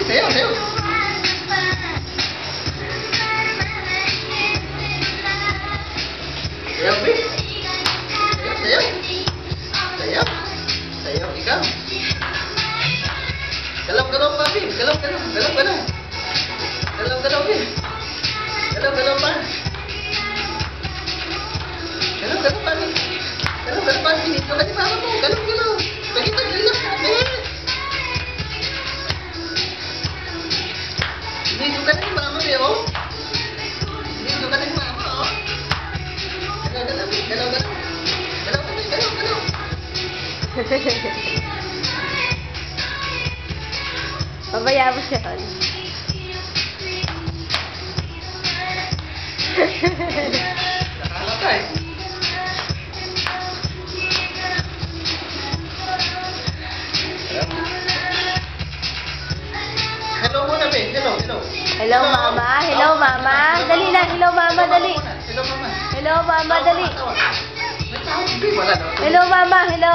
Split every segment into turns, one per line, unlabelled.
Sayaw, sayaw. Sayaw, Bi. Sayaw, sayaw. Sayaw. Sayaw, ikaw. Galaw-galaw pa, Bi. Galaw-galaw. Galaw-galaw. Galaw-galaw, Bi. Galaw-galaw pa. Galaw-galaw pa, Bi. Galaw-galaw pa. Pinito ka ni mama mo. Galaw-galaw. Pagkita-galaw. Pinito ka ni mama mo, oh. Pinito ka ni mama, oh. Galaw-galaw, Bi. Galaw-galaw. Galaw-galaw, galaw-galaw.
Babaya mo siya, Hon.
Nakahalata eh. Hello muna, Be. Hello, hello.
Hello, Mama. Hello, Mama. Dali na. Hello, Mama. Dali.
Hello, Mama.
Hello, Mama. Dali.
May tawag, Be. Wala daw.
Hello, Mama. Hello.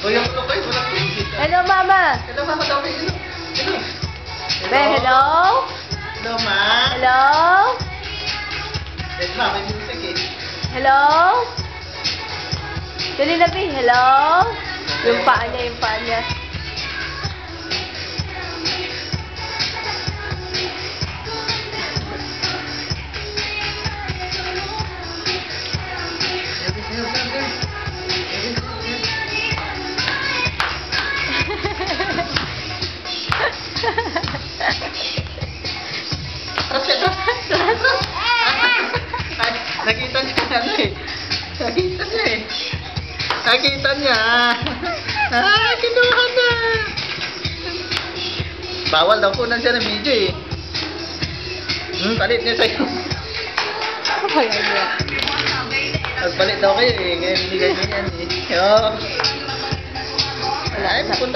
O, yung ulo ko eh. Wala ko.
Hello, Mama.
Hello, Mama daw, Be. Hello. Hello.
Be, hello.
Hello, Ma.
Hello.
Wait, Ma. May music eh.
Hello. Dali na, Be. Hello. Yung paa niya, yung paa niya.
Nakita niya ano eh. Nakita niya eh. Nakita niya. Kinuha na. Bawal daw po na siya ng video eh. Palit niya sa'yo.
Kaya niya.
Magpalit daw kayo eh. Ngayon binigay niya yan eh. Yo. Wala eh. Punta